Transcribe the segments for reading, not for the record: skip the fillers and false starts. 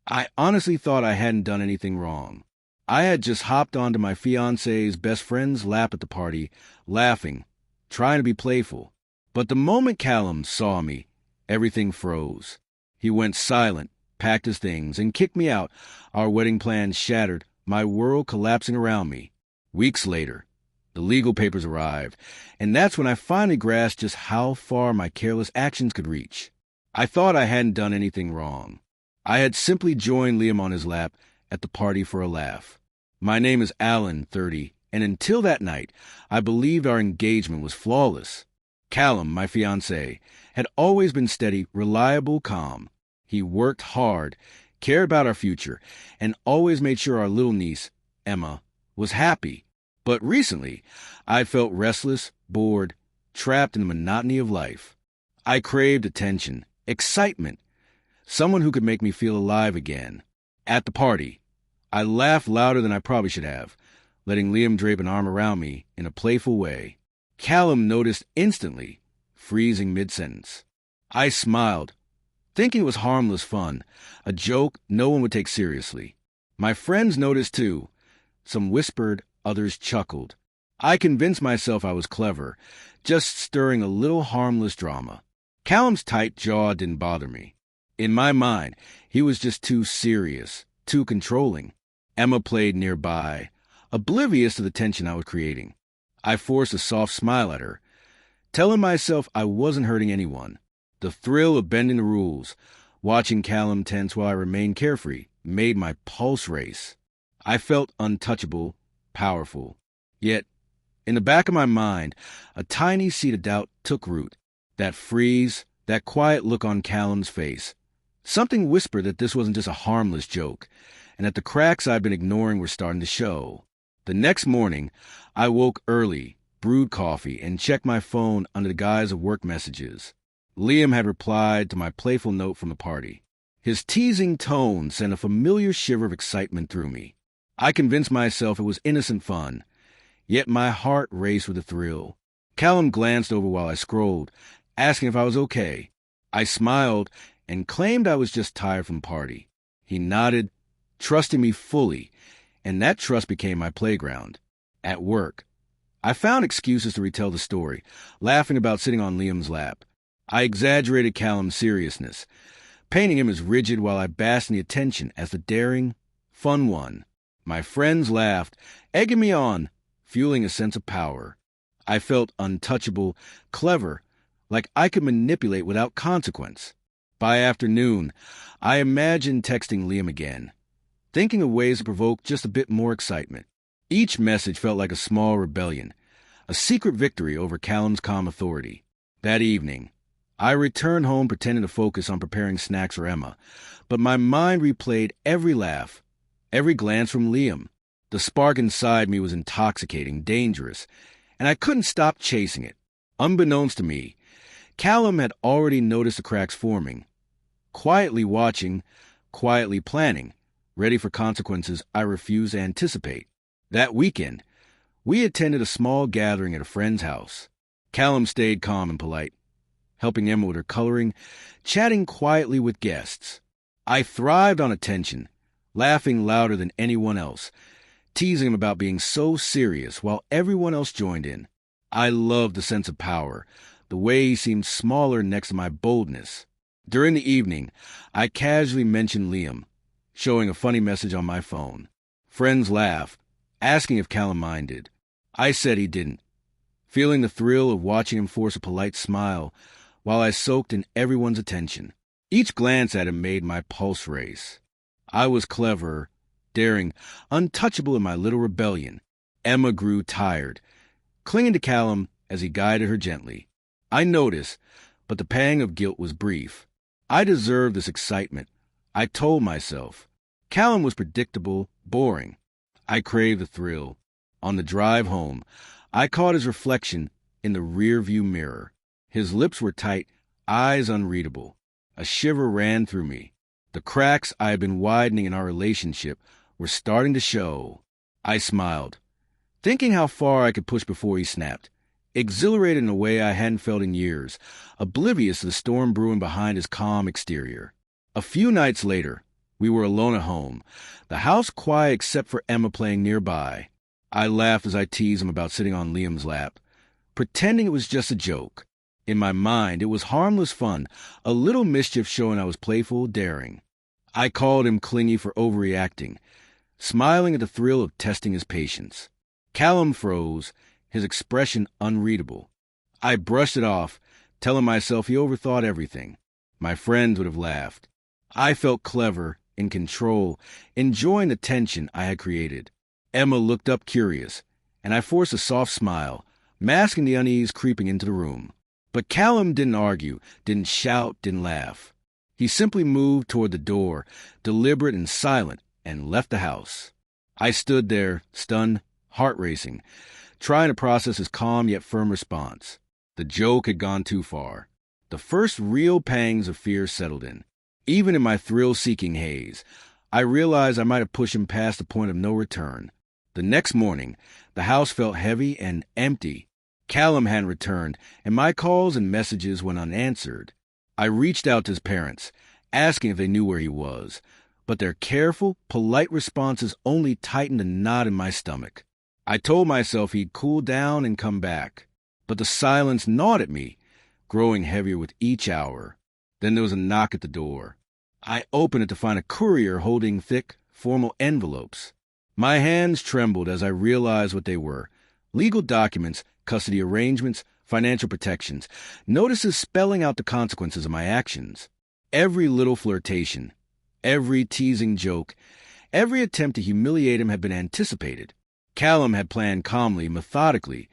I honestly thought I hadn't done anything wrong. I had just hopped onto my fiance's best friend's lap at the party, laughing, trying to be playful. But the moment Callum saw me, everything froze. He went silent, packed his things, and kicked me out, our wedding plans shattered, my world collapsing around me. Weeks later, the legal papers arrived, and that's when I finally grasped just how far my careless actions could reach. I thought I hadn't done anything wrong. I had simply joined Liam on his lap at the party for a laugh. My name is Alan, 30, and until that night, I believed our engagement was flawless. Callum, my fiancé, had always been steady, reliable, calm. He worked hard, cared about our future, and always made sure our little niece, Emma, was happy. But recently, I felt restless, bored, trapped in the monotony of life. I craved attention, excitement, someone who could make me feel alive again. At the party, I laughed louder than I probably should have, letting Liam drape an arm around me in a playful way. Callum noticed instantly, freezing mid-sentence. I smiled, thinking it was harmless fun, a joke no one would take seriously. My friends noticed too. Some whispered, others chuckled. I convinced myself I was clever, just stirring a little harmless drama. Callum's tight jaw didn't bother me. In my mind, he was just too serious, too controlling. Emma played nearby, oblivious to the tension I was creating. I forced a soft smile at her, telling myself I wasn't hurting anyone. The thrill of bending the rules, watching Callum tense while I remained carefree, made my pulse race. I felt untouchable, powerful. Yet, in the back of my mind, a tiny seed of doubt took root. That freeze, that quiet look on Callum's face. Something whispered that this wasn't just a harmless joke, and that the cracks I'd been ignoring were starting to show. The next morning, I woke early, brewed coffee, and checked my phone under the guise of work messages. Liam had replied to my playful note from the party. His teasing tone sent a familiar shiver of excitement through me. I convinced myself it was innocent fun, yet my heart raced with a thrill. Callum glanced over while I scrolled, asking if I was okay. I smiled and claimed I was just tired from the party. He nodded, trusting me fully, and that trust became my playground. At work, I found excuses to retell the story, laughing about sitting on Liam's lap. I exaggerated Callum's seriousness, painting him as rigid while I basked in the attention as the daring, fun one. My friends laughed, egging me on, fueling a sense of power. I felt untouchable, clever, like I could manipulate without consequence. By afternoon, I imagined texting Liam again, thinking of ways to provoke just a bit more excitement. Each message felt like a small rebellion, a secret victory over Callum's calm authority. That evening, I returned home pretending to focus on preparing snacks for Emma, but my mind replayed every laugh, every glance from Liam. The spark inside me was intoxicating, dangerous, and I couldn't stop chasing it. Unbeknownst to me, Callum had already noticed the cracks forming. Quietly watching, quietly planning, ready for consequences I refused to anticipate. That weekend, we attended a small gathering at a friend's house. Callum stayed calm and polite, helping Emma with her coloring, chatting quietly with guests. I thrived on attention, laughing louder than anyone else, teasing him about being so serious while everyone else joined in. I loved the sense of power, the way he seemed smaller next to my boldness. During the evening, I casually mentioned Liam, showing a funny message on my phone. Friends laughed, asking if Callum minded. I said he didn't, feeling the thrill of watching him force a polite smile while I soaked in everyone's attention. Each glance at him made my pulse race. I was clever, daring, untouchable in my little rebellion. Emma grew tired, clinging to Callum as he guided her gently. I noticed, but the pang of guilt was brief. I deserved this excitement, I told myself. Callum was predictable, boring. I craved the thrill. On the drive home, I caught his reflection in the rearview mirror. His lips were tight, eyes unreadable. A shiver ran through me. The cracks I had been widening in our relationship were starting to show. I smiled, thinking how far I could push before he snapped. Exhilarated in a way I hadn't felt in years, oblivious to the storm brewing behind his calm exterior. A few nights later, We were alone at home, the house quiet except for Emma playing nearby. I laughed as I teased him about sitting on Liam's lap, pretending it was just a joke. In my mind, it was harmless fun, a little mischief showing I was playful, daring. I called him clingy for overreacting, smiling at the thrill of testing his patience. Callum froze, his expression unreadable. I brushed it off, telling myself he overthought everything. My friends would have laughed. I felt clever, in control, enjoying the tension I had created. Emma looked up curious, and I forced a soft smile, masking the unease creeping into the room. But Callum didn't argue, didn't shout, didn't laugh. He simply moved toward the door, deliberate and silent, and left the house. I stood there, stunned, heart racing, trying to process his calm yet firm response. The joke had gone too far. The first real pangs of fear settled in. Even in my thrill-seeking haze, I realized I might have pushed him past the point of no return. The next morning, the house felt heavy and empty. Callum hadn't returned, and my calls and messages went unanswered. I reached out to his parents, asking if they knew where he was, but their careful, polite responses only tightened a knot in my stomach. I told myself he'd cool down and come back, but the silence gnawed at me, growing heavier with each hour. Then there was a knock at the door. I opened it to find a courier holding thick, formal envelopes. My hands trembled as I realized what they were: legal documents, custody arrangements, financial protections, notices spelling out the consequences of my actions. Every little flirtation, every teasing joke, every attempt to humiliate him had been anticipated. Callum had planned calmly, methodically,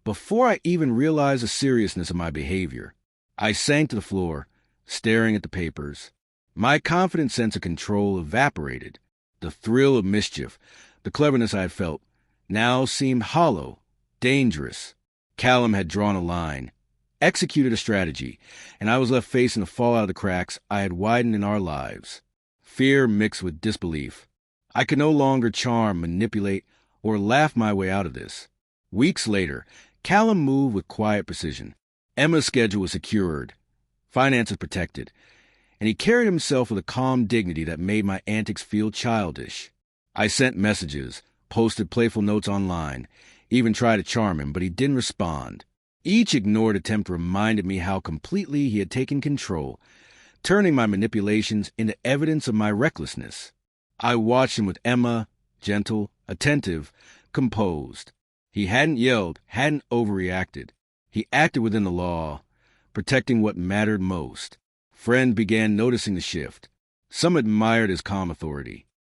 before I even realized the seriousness of my behavior. I sank to the floor, staring at the papers. My confident sense of control evaporated. The thrill of mischief, the cleverness I had felt, now seemed hollow, dangerous. Callum had drawn a line, executed a strategy, and I was left facing the fallout of the cracks I had widened in our lives. Fear mixed with disbelief. I could no longer charm, manipulate, or laugh my way out of this. Weeks later, Callum moved with quiet precision. Emma's schedule was secured, finances protected, and he carried himself with a calm dignity that made my antics feel childish. I sent messages, posted playful notes online, even tried to charm him, but he didn't respond. Each ignored attempt reminded me how completely he had taken control, turning my manipulations into evidence of my recklessness. I watched him with Emma, gentle, attentive, composed. He hadn't yelled, hadn't overreacted. He acted within the law, protecting what mattered most. Friends began noticing the shift. Some admired his calm authority.